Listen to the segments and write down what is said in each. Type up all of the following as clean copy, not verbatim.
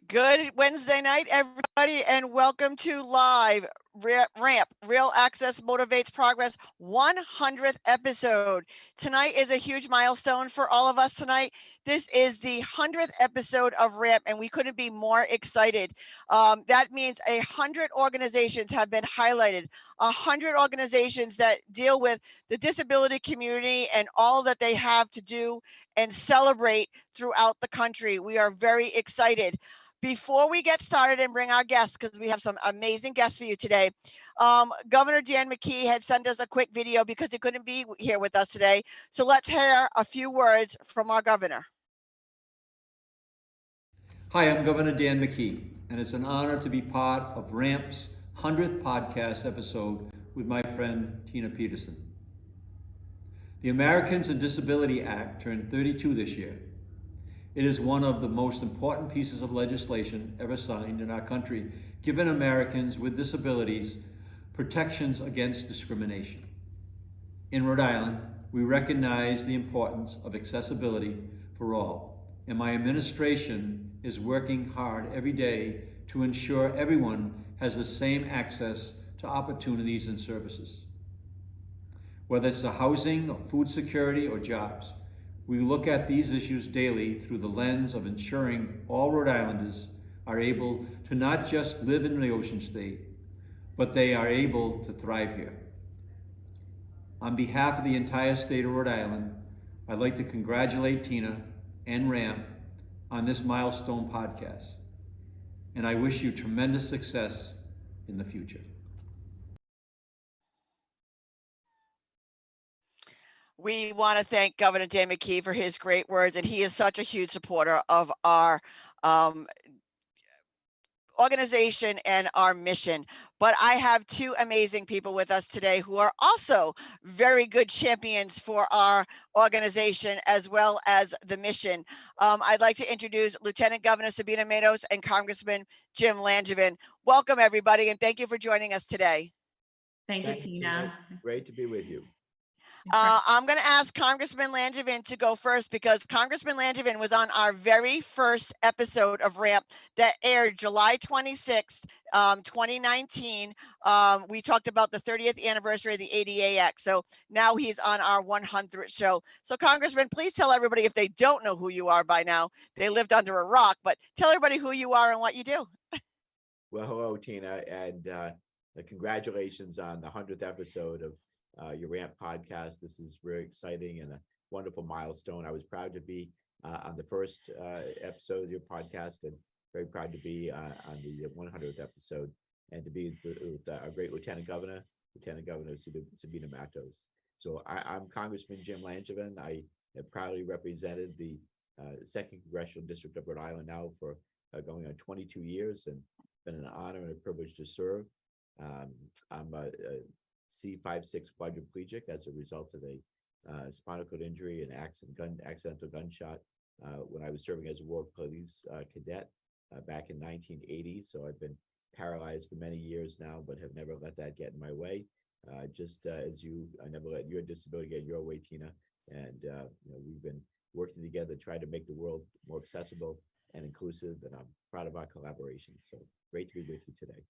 Good Wednesday night, everybody, and welcome to Live Ramp. Real Access Motivates Progress 100th episode. Tonight is a huge milestone for all of us tonight. This is the 100th episode of Ramp, and we couldn't be more excited. That means 100 organizations have been highlighted, 100 organizations that deal with the disability community and all that they have to do and celebrate throughout the country. We are very excited. Before we get started and bring our guests, because we have some amazing guests for you today, Governor Dan McKee had sent us a quick video because he couldn't be here with us today. So let's hear a few words from our governor. Hi, I'm Governor Dan McKee, and it's an honor to be part of RAMP's 100th podcast episode with my friend Tina Peterson. The Americans with Disability Act turned 32 this year. It is one of the most important pieces of legislation ever signed in our country, giving Americans with disabilities protections against discrimination. In Rhode Island, we recognize the importance of accessibility for all, and my administration is working hard every day to ensure everyone has the same access to opportunities and services. Whether it's the housing or food security or jobs, we look at these issues daily through the lens of ensuring all Rhode Islanders are able to not just live in the Ocean State, but they are able to thrive here. On behalf of the entire state of Rhode Island, I'd like to congratulate Tina and RAMP on this milestone podcast, and I wish you tremendous success in the future. We want to thank Governor Dan McKee for his great words, and he is such a huge supporter of our organization and our mission. But I have two amazing people with us today who are also very good champions for our organization as well as the mission. I'd like to introduce Lieutenant Governor Sabina Matos and Congressman Jim Langevin. Welcome, everybody, and thank you for joining us today. Thank you, Tina. Great to be with you. I'm going to ask Congressman Langevin to go first because Congressman Langevin was on our very first episode of RAMP that aired July 26th, 2019. We talked about the 30th anniversary of the ADA Act. So now he's on our 100th show. So Congressman, please tell everybody, if they don't know who you are by now, they lived under a rock, but tell everybody who you are and what you do. Well, hello, Tina, and congratulations on the 100th episode of your RAMP podcast. This is very exciting and a wonderful milestone. I was proud to be on the first episode of your podcast, and very proud to be on the 100th episode, and to be with our great Lieutenant Governor Sabina Matos. So I'm Congressman Jim Langevin. I have proudly represented the 2nd Congressional District of Rhode Island now for going on 22 years, and been an honor and a privilege to serve. I'm a C5-6 quadriplegic as a result of a spinal cord injury and accidental gunshot when I was serving as a war police cadet back in 1980. So I've been paralyzed for many years now, but have never let that get in my way. Just as I never let your disability get in your way, Tina. And we've been working together to try to make the world more accessible and inclusive, and I'm proud of our collaboration. So great to be with you today.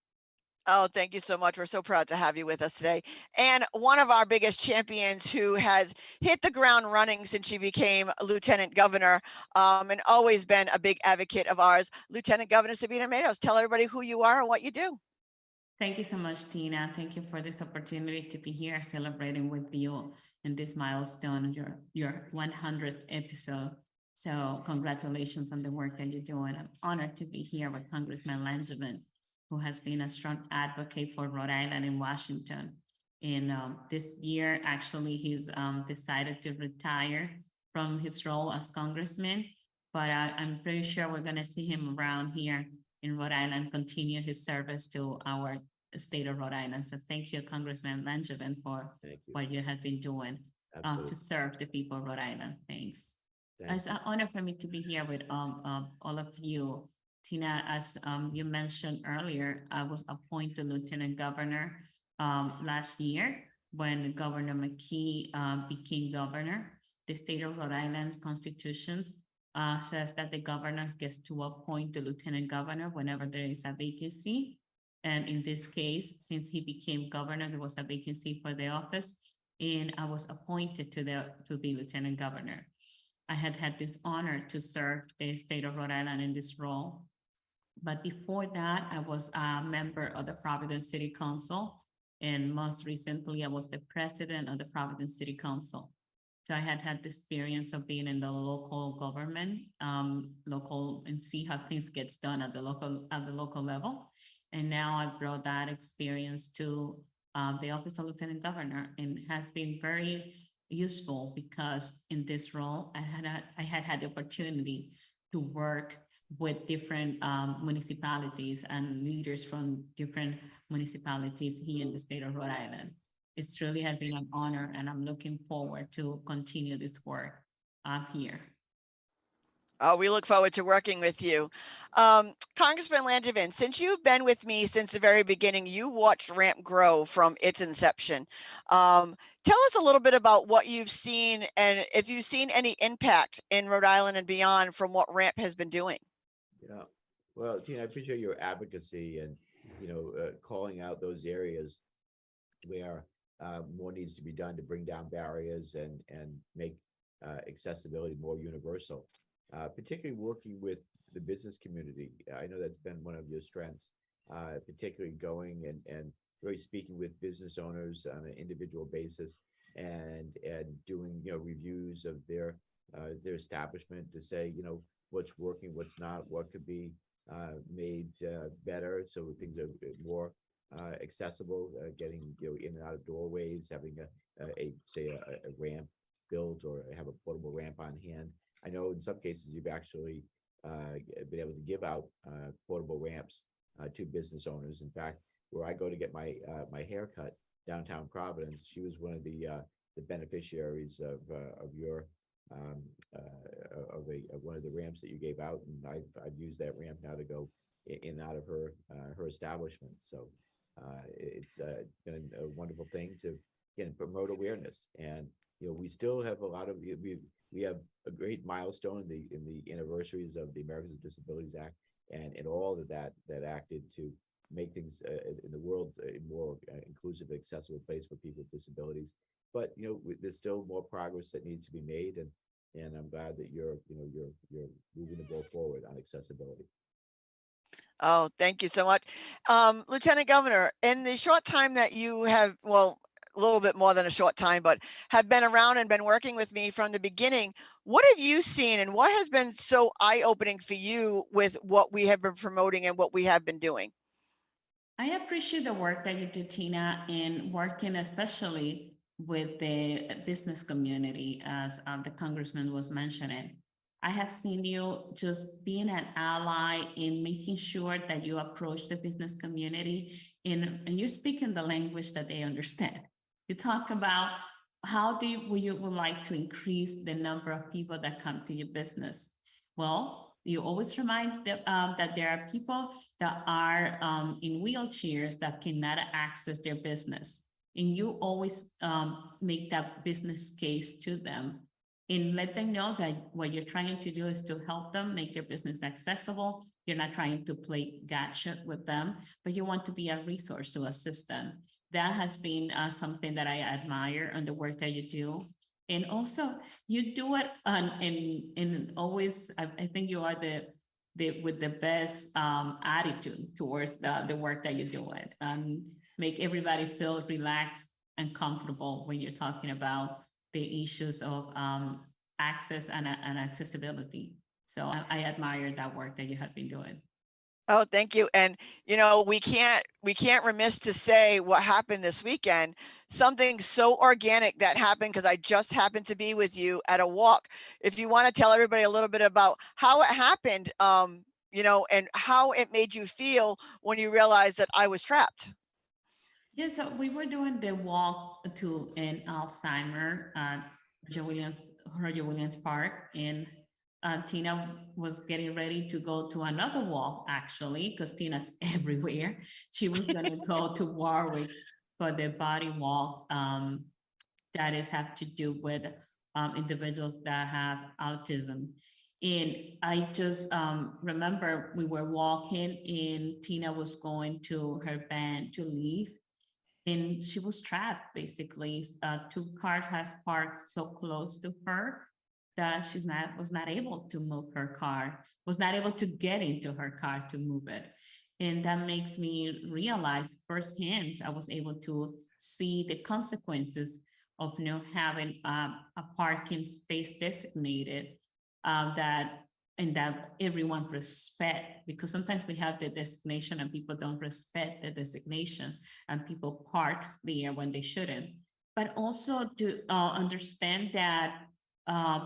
Oh, thank you so much. We're so proud to have you with us today. And one of our biggest champions who has hit the ground running since she became Lieutenant Governor, and always been a big advocate of ours, Lieutenant Governor Sabina Matos. Tell everybody who you are and what you do. Thank you so much, Tina. Thank you for this opportunity to be here celebrating with you in this milestone, your 100th episode. So congratulations on the work that you're doing. I'm honored to be here with Congressman Langevin, who has been a strong advocate for Rhode Island and Washington. And this year, actually, he's decided to retire from his role as congressman, but I'm pretty sure we're gonna see him around here in Rhode Island, continue his service to our state of Rhode Island. So thank you, Congressman Langevin, for what you have been doing to serve the people of Rhode Island. Thanks. It's an honor for me to be here with all of you. Tina, as you mentioned earlier, I was appointed Lieutenant Governor last year when Governor McKee became governor. The state of Rhode Island's constitution says that the governor gets to appoint the lieutenant governor whenever there is a vacancy. And in this case, since he became governor, there was a vacancy for the office, and I was appointed to be lieutenant governor. I had had this honor to serve the state of Rhode Island in this role. But before that, I was a member of the Providence City Council. And most recently, I was the president of the Providence City Council. So I had had the experience of being in the local government, local, and see how things gets done at the local level. And now I brought that experience to the office of lieutenant governor, and has been very useful because in this role, I had the opportunity to work with different municipalities and leaders from different municipalities here in the state of Rhode Island. It's really has been an honor, and I'm looking forward to continue this work here. Oh, we look forward to working with you. Congressman Langevin, since you've been with me since the very beginning, you watched RAMP grow from its inception. Tell us a little bit about what you've seen, and if you've seen any impact in Rhode Island and beyond from what RAMP has been doing. Yeah. Well, Tina, I appreciate your advocacy and, calling out those areas where more needs to be done to bring down barriers and make accessibility more universal. Particularly working with the business community. I know that's been one of your strengths, particularly going and really speaking with business owners on an individual basis and doing reviews of their establishment to say what's working, what's not, what could be made better so things are more accessible, getting in and out of doorways, having a ramp built or have a portable ramp on hand. I know in some cases you've actually been able to give out portable ramps to business owners. In fact, where I go to get my haircut downtown Providence, she was one of the beneficiaries of your of one of the ramps that you gave out, and I've used that ramp now to go in and out of her establishment. So it's been a wonderful thing to again promote awareness. And we still have a lot of we have a great milestone in the anniversaries of the Americans with Disabilities Act, and all that act did to make things in the world a more inclusive, accessible place for people with disabilities. But there's still more progress that needs to be made, and I'm glad that you're moving the ball forward on accessibility. Oh, thank you so much. Lieutenant Governor, in the short time that you have, well, a little bit more than a short time, but have been around and been working with me from the beginning, what have you seen and what has been so eye-opening for you with what we have been promoting and what we have been doing? I appreciate the work that you do, Tina, in working especially with the business community, as the congressman was mentioning. I have seen you just being an ally in making sure that you approach the business community and you're speaking the language that they understand. You talk about how would you like to increase the number of people that come to your business? Well, you always remind them that there are people that are in wheelchairs that cannot access their business. And you always make that business case to them and let them know that what you're trying to do is to help them make their business accessible. You're not trying to play gotcha with them, but you want to be a resource to assist them. That has been something that I admire on the work that you do. And also you do it and always, I think you are with the best attitude towards the work that you're doing, and make everybody feel relaxed and comfortable when you're talking about the issues of access and accessibility. So I admire that work that you have been doing. Oh, thank you. And we can't remiss to say what happened this weekend. Something so organic that happened because I just happened to be with you at a walk. If you want to tell everybody a little bit about how it happened, and how it made you feel when you realized that I was trapped. Yeah, so we were doing the walk to an Alzheimer at Roger Williams Park, and Tina was getting ready to go to another walk, actually, because Tina's everywhere. She was going to go to Warwick for the body walk that have to do with individuals that have autism. And I just remember we were walking and Tina was going to her van to leave and she was trapped basically. Two cars has parked so close to her that she's not was not able to move her car, was not able to get into her car to move it. And that makes me realize firsthand, I was able to see the consequences of having a parking space designated that and that everyone respect, because sometimes we have the designation and people don't respect the designation and people park there when they shouldn't. But also to understand that uh,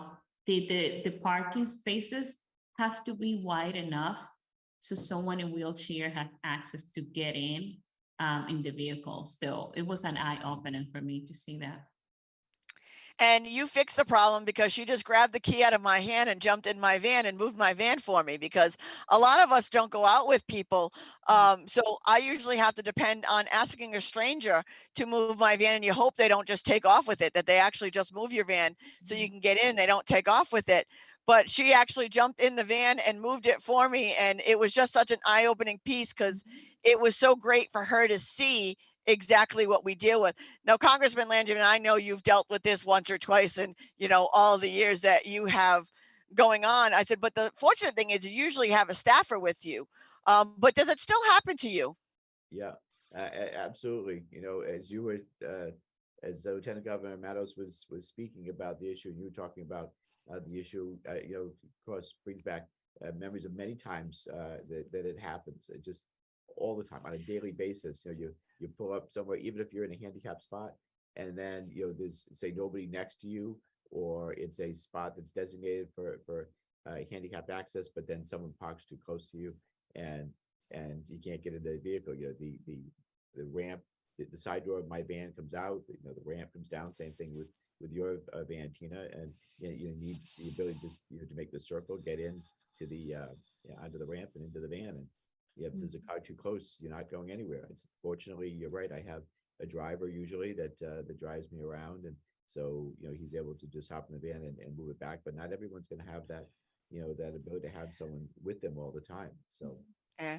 the parking spaces have to be wide enough so someone in wheelchair has access to get in the vehicle. So it was an eye opening for me to see that. And you fixed the problem because she just grabbed the key out of my hand and jumped in my van and moved my van for me, because a lot of us don't go out with people. So I usually have to depend on asking a stranger to move my van, and you hope they don't just take off with it, that they actually just move your van so you can get in and they don't take off with it. But she actually jumped in the van and moved it for me. And it was just such an eye-opening piece, because it was so great for her to see exactly what we deal with. Now, Congressman Langevin, I know you've dealt with this once or twice in, all the years that you have going on. I said, but the fortunate thing is you usually have a staffer with you. But does it still happen to you? Yeah, absolutely. As you were, as Lieutenant Governor Matos was speaking about the issue, and you were talking about the issue, of course, brings back memories of many times that it happens. It just all the time on a daily basis. You pull up somewhere, even if you're in a handicapped spot, and then there's say nobody next to you, or it's a spot that's designated for handicapped access, but then someone parks too close to you, and you can't get into the vehicle. The ramp, the side door of my van comes out. The ramp comes down. Same thing with your van, Tina, and you need the ability to make the circle, get in to the onto the ramp and into the van. And if there's a car too close, you're not going anywhere. Fortunately, you're right. I have a driver usually that drives me around, and so he's able to just hop in the van and move it back. But not everyone's going to have that that ability to have someone with them all the time. So Eh.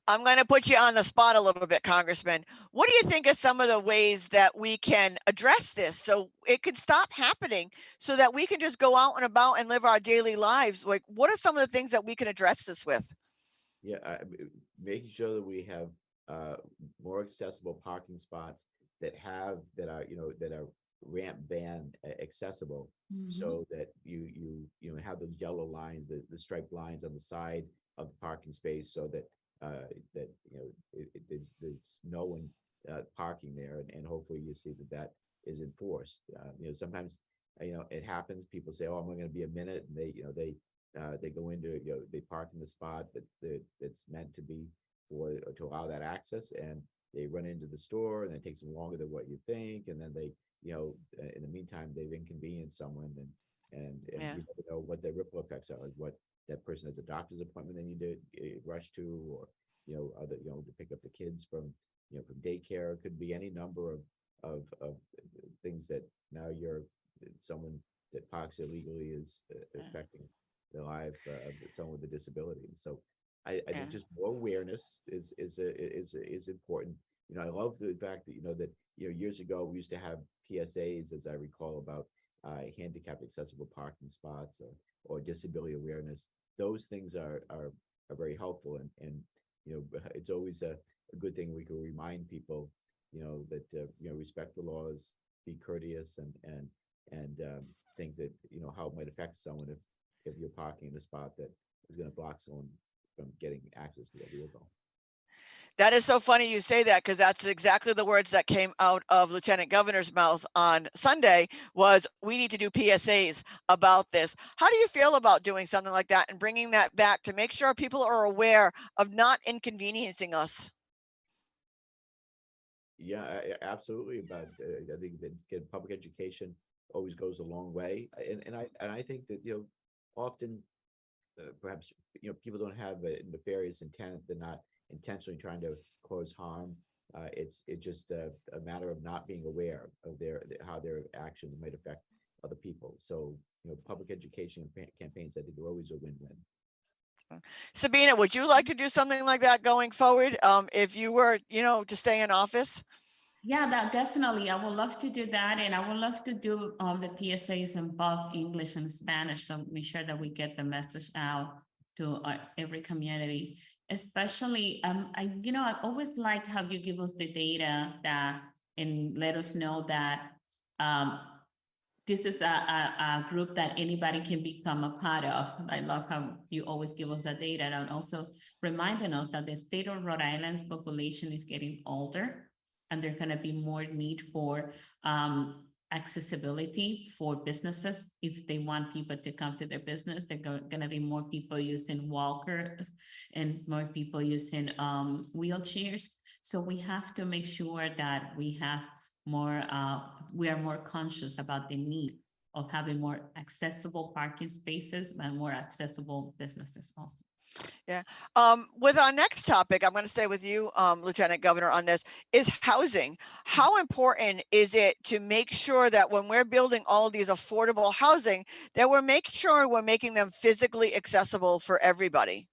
I'm going to put you on the spot a little bit, Congressman. What do you think of some of the ways that we can address this so it could stop happening, so that we can just go out and about and live our daily lives? Like, what are some of the things that we can address this with? yeah, making sure that we have uh, more accessible parking spots that are ramp van accessible, so that you have those yellow lines, the striped lines on the side of the parking space, so that that there's no one parking there, and hopefully you see that is enforced. Sometimes it happens. People say, "Oh, I'm only going to be a minute," and they go into they park in the spot that's meant to be to allow that access, and they run into the store, and it takes them longer than what you think, and then they in the meantime they've inconvenienced someone, and Yeah. you never know what the ripple effects are, like what that person has a doctor's appointment they need to rush to, or other to pick up the kids from daycare. It could be any number of things that now you're someone that parks illegally is Yeah. affecting the life of someone with a disability. And so I Yeah. think just more awareness is important. I love the fact that years ago we used to have PSAs, as I recall, about handicapped accessible parking spots, or disability awareness. Those things are very helpful, and it's always a good thing we can remind people that respect the laws, be courteous, and think that how it might affect someone if you're parking in a spot that is going to block someone from getting access to their vehicle. That is so funny you say that, because that's exactly the words that came out of Lieutenant Governor's mouth on Sunday. Was we need to do PSAs about this. How do you feel about doing something like that and bringing that back to make sure people are aware of not inconveniencing us? Yeah, absolutely. But I think that public education always goes a long way, and I think that often perhaps people don't have a nefarious intent. They're not intentionally trying to cause harm. It's just a matter of not being aware of how their actions might affect other people. So, public education campaigns, I think, are always a win-win. Sabina, would you like to do something like that going forward? If you were, to stay in office? Yeah, that definitely. I would love to do that, and I would love to do the PSAs in both English and Spanish, so make sure that we get the message out to every community. Especially, I always like how you give us the data that and let us know that um, this is a group that anybody can become a part of. I love how you always give us the data and also reminding us that the state of Rhode Island's population is getting older and there's going to be more need for accessibility for businesses. If they want people to come to their business, they're going to be more people using walkers and more people using wheelchairs. So we have to make sure that we have more, we are more conscious about the need of having more accessible parking spaces and more accessible businesses also. Yeah. With our next topic, I'm going to stay with you, Lieutenant Governor, on this, is housing. How important is it to make sure that when we're building all of these affordable housing, that we're making sure we're making them physically accessible for everybody?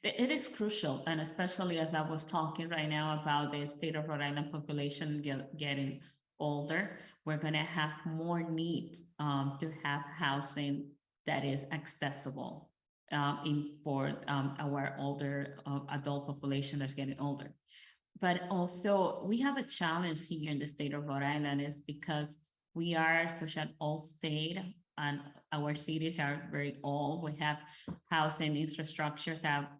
It is crucial, and especially as I was talking right now about the state of Rhode Island population getting older, we're going to have more needs to have housing that is accessible for our older adult population that's getting older. But also, we have a challenge here in the state of Rhode Island is because we are such an old state and our cities are very old. We have housing infrastructures that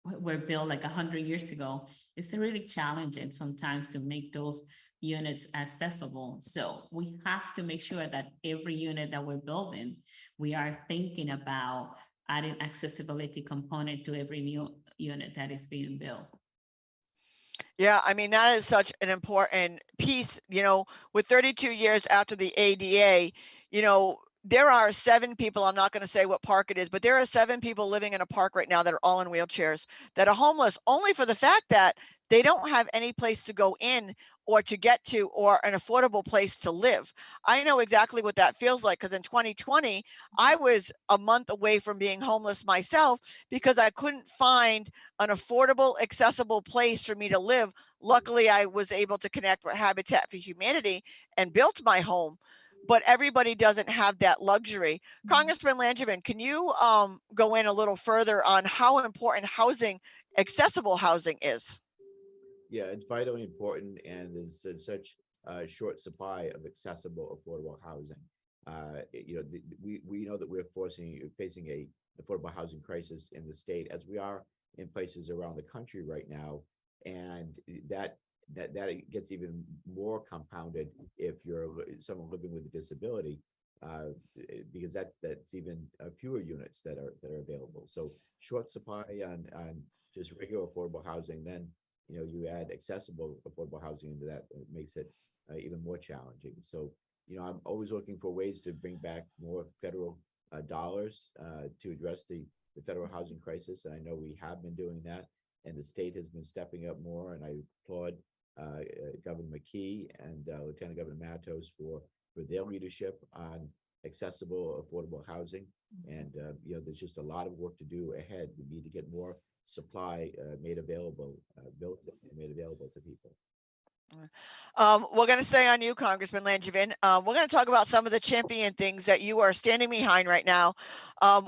were built like 100 years ago. It's really challenging sometimes to make those units accessible. So we have to make sure that every unit that we're building, we are thinking about adding accessibility component to every new unit that is being built. Yeah, I mean, that is such an important piece, with 32 years after the ADA, there are 7 people, I'm not going to say what park it is, but there are 7 people living in a park right now that are all in wheelchairs that are homeless only for the fact that they don't have any place to go in or to get to or an affordable place to live. I know exactly what that feels like because in 2020, I was a month away from being homeless myself because I couldn't find an affordable, accessible place for me to live. Luckily, I was able to connect with Habitat for Humanity and built my home, but everybody doesn't have that luxury. Congressman Langevin, can you go in a little further on how important housing, accessible housing is? Yeah, it's vitally important, and there's such a short supply of accessible, affordable housing. We know that we're facing a affordable housing crisis in the state, as we are in places around the country right now, and that gets even more compounded if you're someone living with a disability, because that's even fewer units that are available. So short supply on just regular affordable housing, then you add accessible affordable housing into that, it makes it even more challenging. So, I'm always looking for ways to bring back more federal dollars to address the federal housing crisis. And I know we have been doing that, and the state has been stepping up more. And I applaud Governor McKee and Lieutenant Governor Matos for their leadership on accessible, affordable housing. And there's just a lot of work to do ahead. We need to get more supply made available, built and made available to people. We're going to stay on you, Congressman Langevin. We're going to talk about some of the champion things that you are standing behind right now.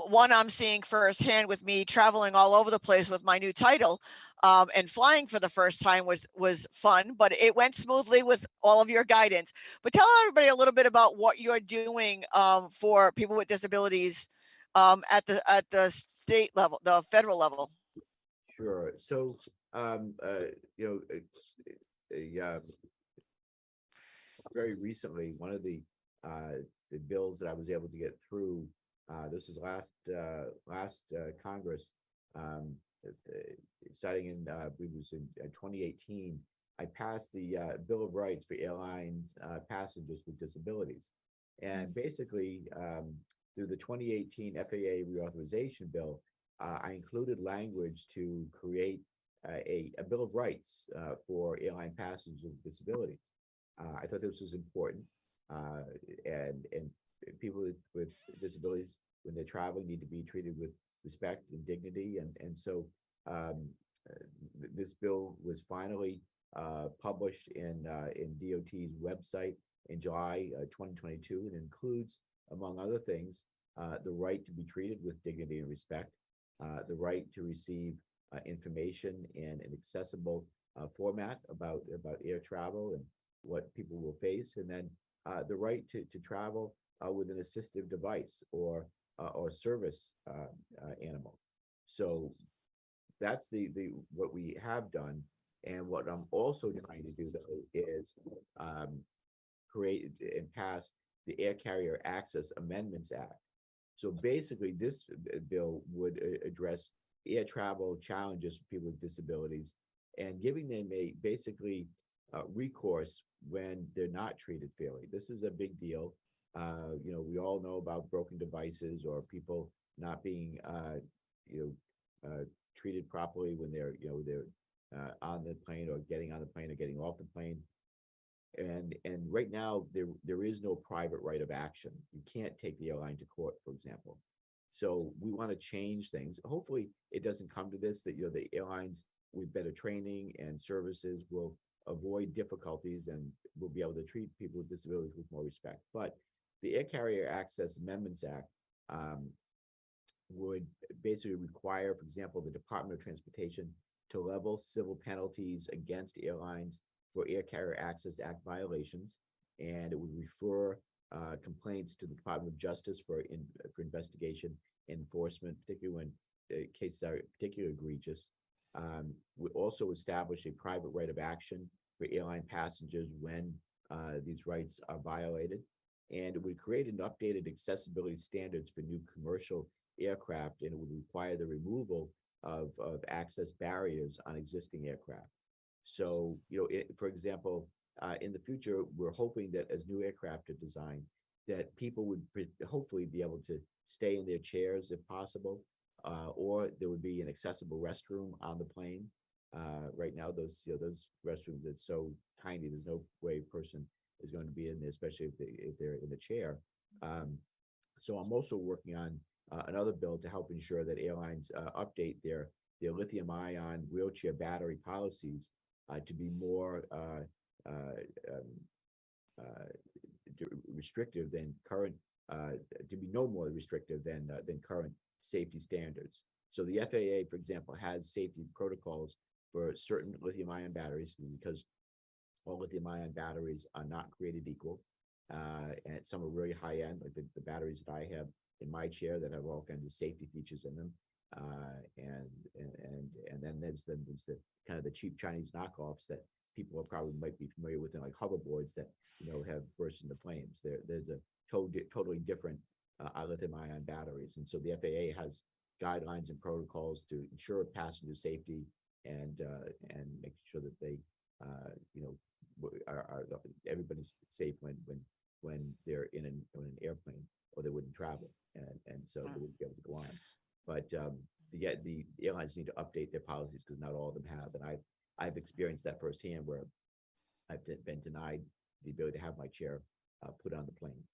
One I'm seeing firsthand with me traveling all over the place with my new title, and flying for the first time was fun, but it went smoothly with all of your guidance. But tell everybody a little bit about what you're doing for people with disabilities at the state level, the federal level. Sure. So, very recently, one of the bills that I was able to get through, this is last Congress, um, starting in I believe it was in 2018. I passed the Bill of Rights for airlines passengers with disabilities, and basically through the 2018 FAA reauthorization bill, I included language to create a Bill of Rights for airline passengers with disabilities. I thought this was important. And people with disabilities, when they're traveling, need to be treated with respect and dignity. And so um, this bill was finally published in DOT's website in July 2022, and includes, among other things, the right to be treated with dignity and respect, the right to receive information in an accessible format about air travel and what people will face, and then the right to travel with an assistive device or service animal. So that's the what we have done. And what I'm also trying to do though is um, create and pass the Air Carrier Access Amendments Act. So basically, this bill would address air travel challenges for people with disabilities and giving them a basically recourse when they're not treated fairly. This is a big deal. We all know about broken devices or people not being, you treated properly when they're on the plane or getting on the plane or getting off the plane. And right now there is no private right of action. You can't take the airline to court, for example. So we want to change things. Hopefully it doesn't come to this, that the airlines with better training and services will avoid difficulties and will be able to treat people with disabilities with more respect. But the Air Carrier Access Amendments Act would basically require, for example, the Department of Transportation to level civil penalties against airlines for Air Carrier Access Act violations, and it would refer complaints to the Department of Justice for investigation and enforcement, particularly when cases are particularly egregious. We also establish a private right of action for airline passengers when these rights are violated, and it would create an updated accessibility standards for new commercial aircraft, and it would require the removal of access barriers on existing aircraft. So, for example, in the future, we're hoping that as new aircraft are designed, that people would hopefully be able to stay in their chairs if possible, or there would be an accessible restroom on the plane. Right now, those restrooms are so tiny, there's no way a person is going to be in there, especially if they're in a chair. So I'm also working on another bill to help ensure that airlines update their lithium-ion wheelchair battery policies to be more restrictive than current, to be no more restrictive than current safety standards. So the FAA, for example, has safety protocols for certain lithium-ion batteries because all lithium-ion batteries are not created equal, and some are really high-end, like the batteries that I have in my chair that have all kinds of safety features in them. And then there's the kind of the cheap Chinese knockoffs that people probably might be familiar with, like hoverboards that have burst into flames. There's a totally different lithium-ion batteries, and so the FAA has guidelines and protocols to ensure passenger safety and make sure that they everybody's safe when they're in an airplane, or they wouldn't travel, and so they wouldn't be able to go on. But the airlines need to update their policies because not all of them have, and I've experienced that firsthand where I've been denied the ability to have my chair put on the plane.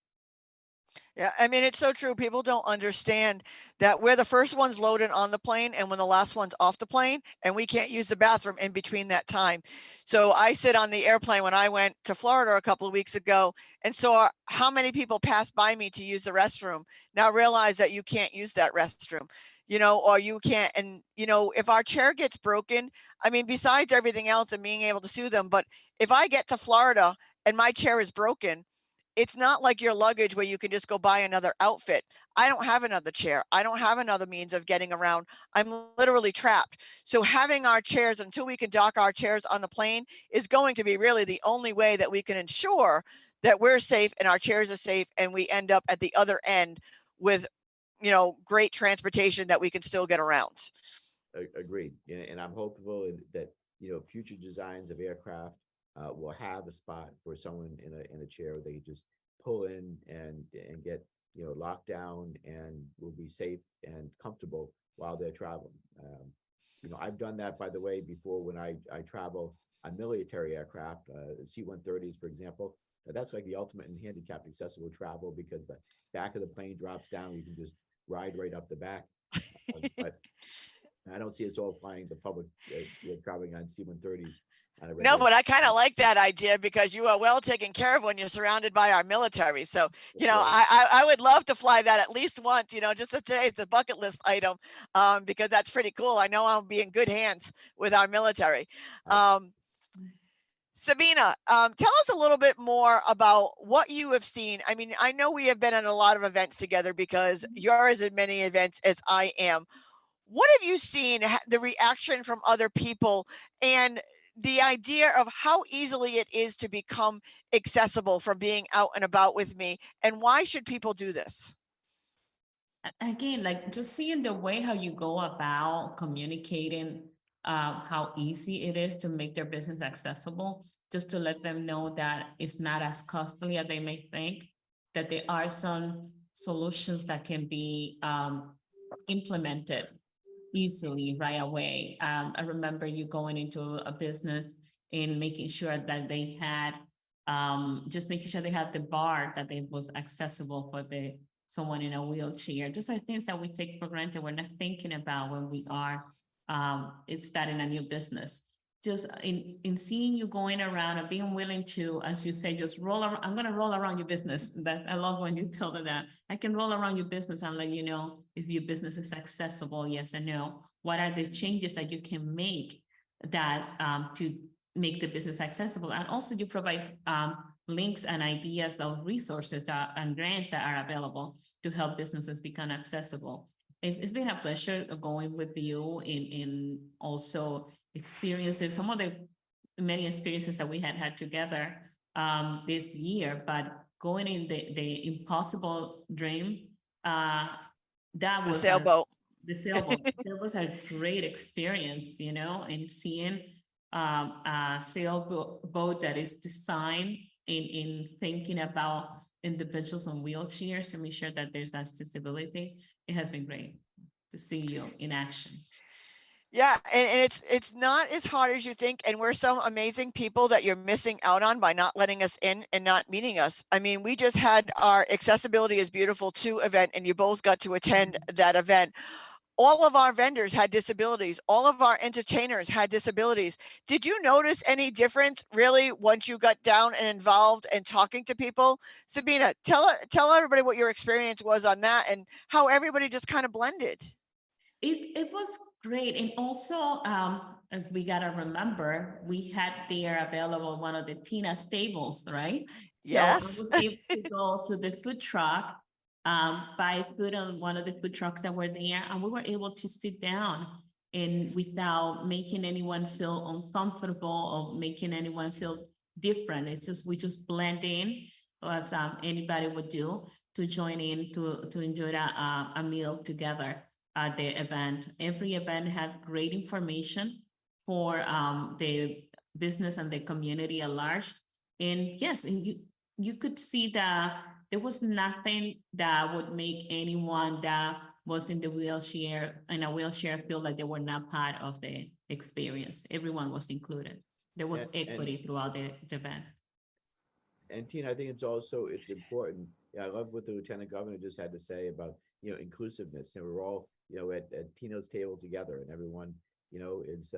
Yeah, I mean, it's so true. People don't understand that we're the first ones loaded on the plane and when the last one's off the plane, and we can't use the bathroom in between that time. So I sit on the airplane when I went to Florida a couple of weeks ago and saw how many people passed by me to use the restroom. Now realize that you can't use that restroom, or you can't. And, if our chair gets broken, I mean, besides everything else and being able to sue them, but if I get to Florida and my chair is broken, it's not like your luggage where you can just go buy another outfit. I don't have another chair. I don't have another means of getting around. I'm literally trapped. So having our chairs until we can dock our chairs on the plane is going to be really the only way that we can ensure that we're safe and our chairs are safe and we end up at the other end with, great transportation that we can still get around. Agreed. And I'm hopeful that future designs of aircraft will have a spot for someone in a chair they just pull in and get locked down and will be safe and comfortable while they're traveling. I've done that, by the way, before when I travel. on military aircraft, C-130s, for example. That's like the ultimate in handicapped accessible travel because the back of the plane drops down. You can just ride right up the back. But I don't see us all flying the public, traveling on C-130s on a No, regular. but I kind of like that idea because you are well taken care of when you're surrounded by our military. So, That's right. I would love to fly that at least once, just to say it's a bucket list item, because that's pretty cool. I know I'll be in good hands with our military. Um, Sabina, tell us a little bit more about what you have seen. I mean, I know we have been at a lot of events together because you're as many events as I am. What have you seen, the reaction from other people, and the idea of how easily it is to become accessible from being out and about with me, and why should people do this? Again, like just seeing the way how you go about communicating, how easy it is to make their business accessible, just to let them know that it's not as costly as they may think, that there are some solutions that can be implemented easily right away. I remember you going into a business and making sure that they had, just making sure they had the bar that it was accessible for the someone in a wheelchair. Just are things that we take for granted. We're not thinking about when we are it's starting a new business. Just in seeing you going around and being willing to, as you say, just roll around. I'm going to roll around your business. That I love when you tell them that I can roll around your business and let you know if your business is accessible, yes or no. What are the changes that you can make that to make the business accessible? And also you provide links and ideas of resources and grants that are available to help businesses become accessible. It's been a pleasure going with you in also experiences, some of the many experiences that we had together this year, but going in the impossible dream, that The was sailboat. the sailboat. That was a great experience, and seeing a sailboat that is designed in thinking about individuals on wheelchairs to make sure that there's accessibility. It has been great to see you in action. Yeah, and it's not as hard as you think, and we're some amazing people that you're missing out on by not letting us in and not meeting us. I mean, we just had our Accessibility is Beautiful 2 event, and you both got to attend that event. All of our vendors had disabilities. All of our entertainers had disabilities. Did you notice any difference really once you got down and involved and talking to people? Sabina, tell everybody what your experience was on that and how everybody just kind of blended. It was great. And also, we got to remember, we had there available one of the Tina stables, right? So I Yes. was able to go to the food truck, buy food on one of the food trucks that were there, and we were able to sit down and without making anyone feel uncomfortable or making anyone feel different. It's just, we just blend in as anybody would do to join in to enjoy a meal together at the event. Every event has great information for the business and the community at large. And yes, and you could see that there was nothing that would make anyone that was in a wheelchair feel like they were not part of the experience. Everyone was included. There was equity throughout the event. And Tina, I think it's important. Yeah, I love what the lieutenant governor just had to say about inclusiveness, and we're all at Tina's table together, and everyone is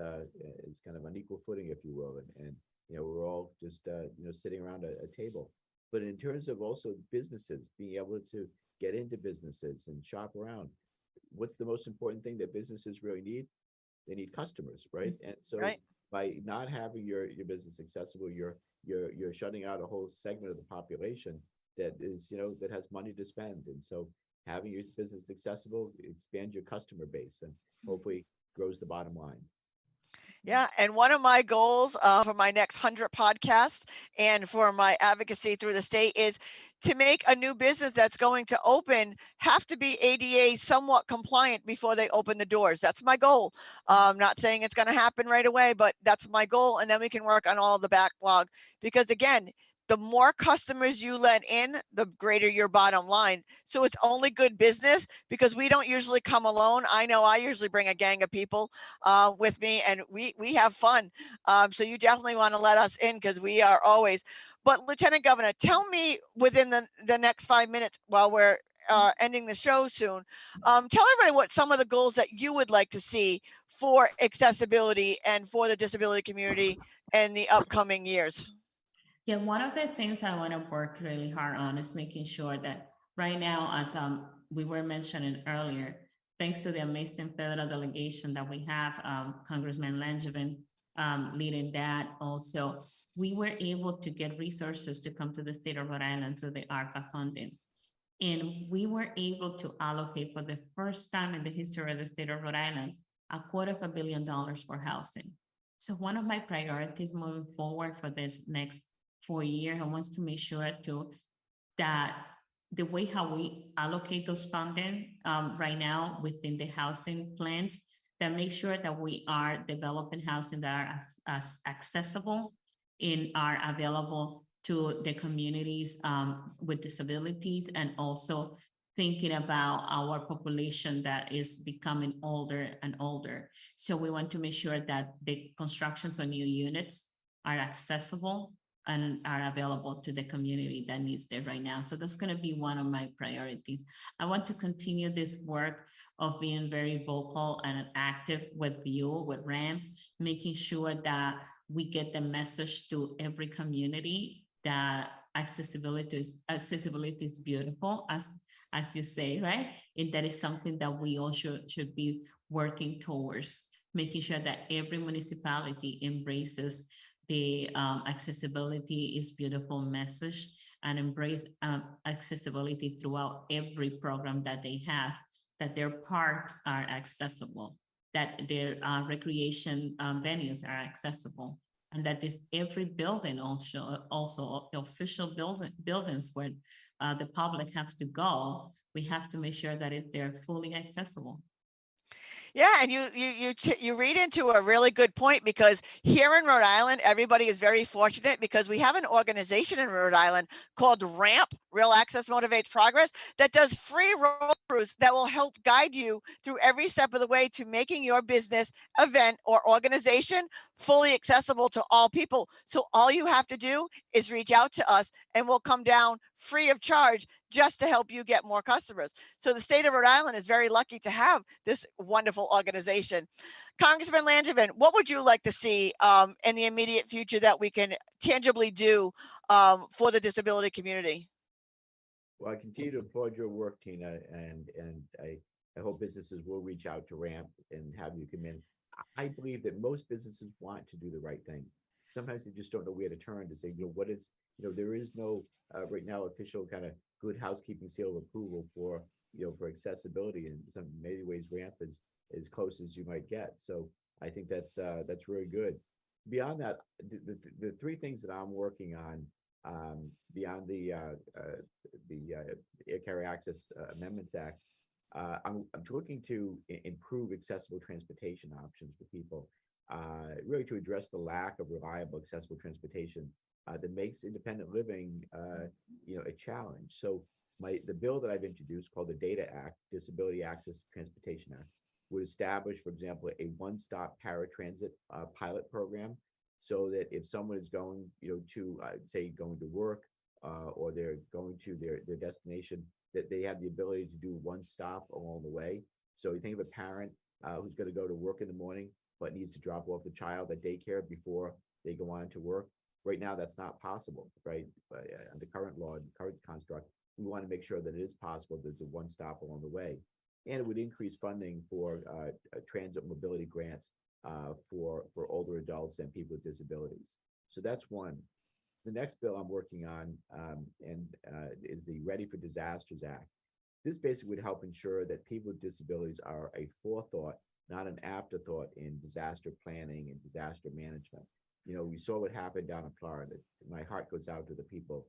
kind of on equal footing, if you will, and we're all just sitting around a table. But in terms of also businesses being able to get into businesses and shop around, what's the most important thing that businesses really need? They need customers, right? And so Right. by not having your business accessible, you're shutting out a whole segment of the population that is that has money to spend. And so having your business accessible expands your customer base and hopefully grows the bottom line. Yeah, and one of my goals for my next 100 podcasts and for my advocacy through the state is to make a new business that's going to open have to be ADA somewhat compliant before they open the doors. That's my goal. Not saying it's going to happen right away, but that's my goal, and then we can work on all the backlog because again, the more customers you let in, the greater your bottom line. So it's only good business because we don't usually come alone. I know I usually bring a gang of people with me, and we have fun. So you definitely want to let us in because we are always. But Lieutenant Governor, tell me within the next 5 minutes while we're ending the show soon, tell everybody what some of the goals that you would like to see for accessibility and for the disability community in the upcoming years. Yeah, one of the things I want to work really hard on is making sure that right now, as we were mentioning earlier, thanks to the amazing federal delegation that we have, Congressman Langevin leading that also, we were able to get resources to come to the state of Rhode Island through the ARPA funding. And we were able to allocate for the first time in the history of the state of Rhode Island, $250 million for housing. So one of my priorities moving forward for this next 4 years, I want to make sure that the way how we allocate those funding right now within the housing plans, that make sure that we are developing housing that are as accessible and are available to the communities with disabilities, and also thinking about our population that is becoming older and older. So we want to make sure that the constructions of new units are accessible and are available to the community that needs them right now. So that's going to be one of my priorities. I want to continue this work of being very vocal and active with you, with RAMP, making sure that we get the message to every community that accessibility is beautiful, as you say, right? And that is something that we all should be working towards, making sure that every municipality embraces the accessibility is beautiful message and embrace accessibility throughout every program that they have, that their parks are accessible, that their recreation venues are accessible, and that this every building also official buildings where the public have to go, we have to make sure that they're fully accessible. Yeah, and you read into a really good point, because here in Rhode Island, everybody is very fortunate because we have an organization in Rhode Island called RAMP, Real Access Motivates Progress, that does free road throughs that will help guide you through every step of the way to making your business, event, or organization fully accessible to all people. So all you have to do is reach out to us and we'll come down free of charge just to help you get more customers. So the state of Rhode Island is very lucky to have this wonderful organization. Congressman Langevin, what would you like to see in the immediate future that we can tangibly do for the disability community? Well, I continue to applaud your work, Tina, and I hope businesses will reach out to RAMP and have you come in. I believe that most businesses want to do the right thing. Sometimes they just don't know where to turn to say, what is, there is no right now official kind of good housekeeping seal of approval for, for accessibility. In some many ways, RAMP is as close as you might get. So I think that's really good. Beyond that, the three things that I'm working on beyond the Air Carrier Access Amendment Act, I'm looking to improve accessible transportation options for people, really to address the lack of reliable, accessible transportation that makes independent living, a challenge. So the bill that I've introduced, called the DATA Act, Disability Access to Transportation Act, would establish, for example, a one-stop paratransit pilot program, so that if someone is going, to say going to work or they're going to their destination, that they have the ability to do one stop along the way. So you think of a parent who's going to go to work in the morning, but needs to drop off the child at daycare before they go on to work. Right now, that's not possible, right? But under current law and current construct, we want to make sure that it is possible. There's a one stop along the way, and it would increase funding for transit mobility grants for older adults and people with disabilities. So that's one. The next bill I'm working on is the Ready for Disasters Act. This basically would help ensure that people with disabilities are a forethought, not an afterthought, in disaster planning and disaster management. We saw what happened down in Florida. My heart goes out to the people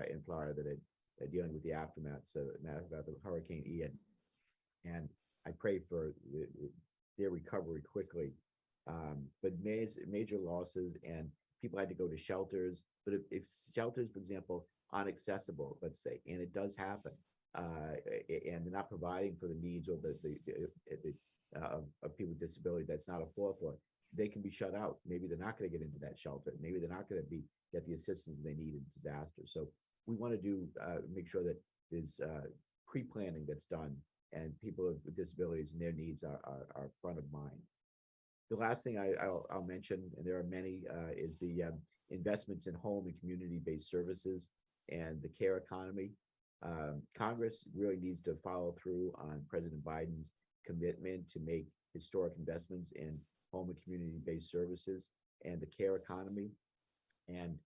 in Florida that are dealing with the aftermath of Hurricane Ian. And I pray for their recovery quickly. But major losses, and people had to go to shelters. But if shelters, for example, aren't accessible, let's say, and it does happen, and they're not providing for the needs of of people with disability that's not a forethought, they can be shut out. Maybe they're not going to get into that shelter. Maybe they're not going to get the assistance they need in disaster. So we want to make sure that there's pre-planning that's done, and people with disabilities and their needs are front of mind. The last thing I'll mention, and there are many, is the investments in home and community-based services and the care economy. Congress really needs to follow through on President Biden's commitment to make historic investments in home and community-based services and the care economy. And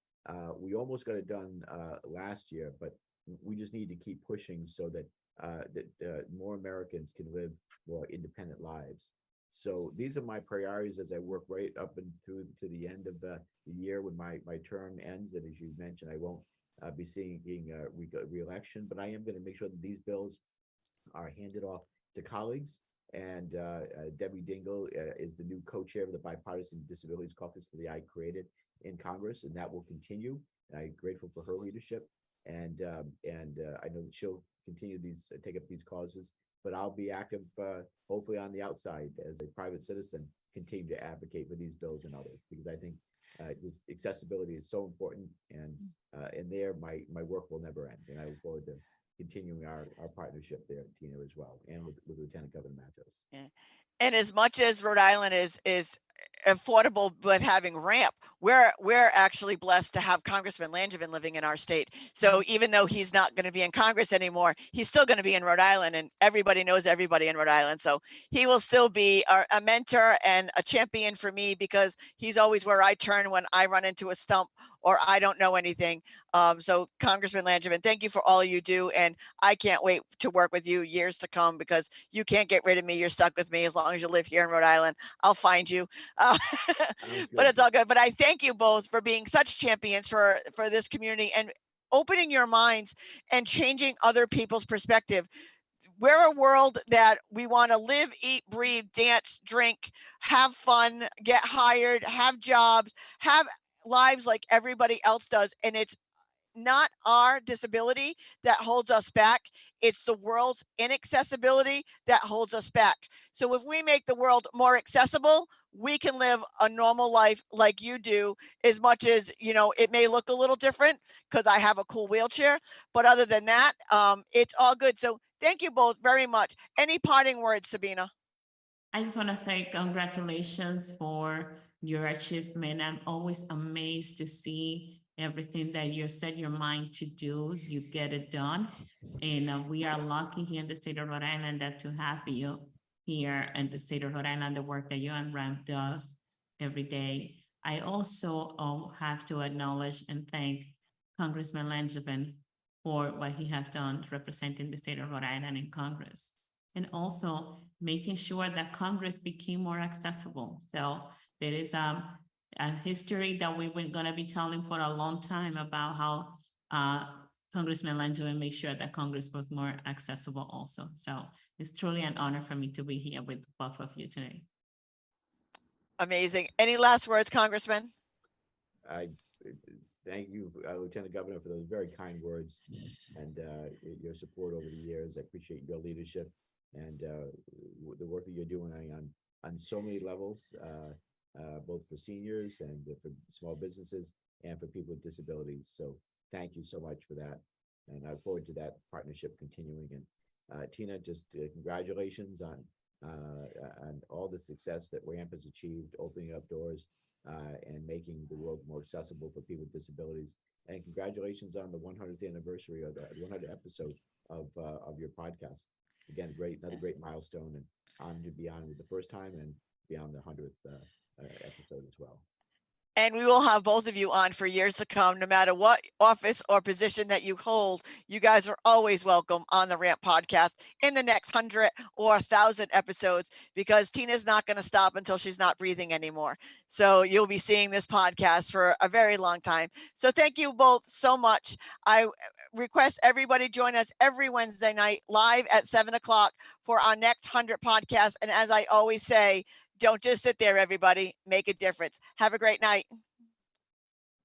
we almost got it done last year, but we just need to keep pushing so that more Americans can live more independent lives. So these are my priorities as I work right up and through to the end of the year when my term ends. And as you mentioned, I won't be seeking re-election, but I am going to make sure that these bills are handed off to colleagues. And Debbie Dingell is the new co-chair of the Bipartisan Disabilities Caucus that I created in Congress, and that will continue. And I'm grateful for her leadership, and I know that she'll continue take up these causes. But I'll be active, hopefully on the outside as a private citizen, continue to advocate for these bills and others, because I think this accessibility is so important, and there my work will never end. And I look forward to continuing our partnership there, Tina, as well, and with Lieutenant Governor Matos. Yeah. And as much as Rhode Island is affordable with having ramp, we're actually blessed to have Congressman Langevin living in our state. So even though he's not going to be in Congress anymore, he's still going to be in Rhode Island, and everybody knows everybody in Rhode Island. So he will still be a mentor and a champion for me, because he's always where I turn when I run into a stump or I don't know anything. So Congressman Langevin, thank you for all you do, and I can't wait to work with you years to come, because you can't get rid of me. You're stuck with me as long as you live here in Rhode Island. I'll find you. But it's all good. But I thank you both for being such champions for this community and opening your minds and changing other people's perspective. We're a world that we want to live, eat, breathe, dance, drink, have fun, get hired, have jobs, have lives like everybody else does. And it's not our disability that holds us back. It's the world's inaccessibility that holds us back. So if we make the world more accessible, we can live a normal life like you do, as much as, it may look a little different because I have a cool wheelchair. But other than that, it's all good. So thank you both very much. Any parting words, Sabina? I just want to say congratulations for your achievement. I'm always amazed to see everything that you set your mind to do, you get it done. And we are lucky here in the state of Rhode Island that to have you here in the state of Rhode Island, the work that you and Ramp does every day. I also have to acknowledge and thank Congressman Langevin for what he has done representing the state of Rhode Island in Congress, and also making sure that Congress became more accessible. So there is a history that we're going to be telling for a long time about how Congressman Langevin made sure that Congress was more accessible also. So it's truly an honor for me to be here with both of you today. Amazing. Any last words, Congressman? I thank you, Lieutenant Governor, for those very kind words and your support over the years. I appreciate your leadership and the work that you're doing on so many levels, both for seniors and for small businesses and for people with disabilities. So thank you so much for that. And I look forward to that partnership continuing. And Tina, just congratulations on all the success that RAMP has achieved, opening up doors and making the world more accessible for people with disabilities. And congratulations on the 100th anniversary of the 100th episode of your podcast. Again, another great milestone, and honored to be on with the first time and be on the 100th episode as well. And we will have both of you on for years to come, no matter what office or position that you hold. You guys are always welcome on the Ramp podcast in the next 100 or 1,000 episodes, because Tina's not going to stop until she's not breathing anymore. So you'll be seeing this podcast for a very long time. So thank you both so much. I request everybody join us every Wednesday night live at 7 o'clock for our next 100 podcasts. And as I always say, don't just sit there, everybody. Make a difference. Have a great night.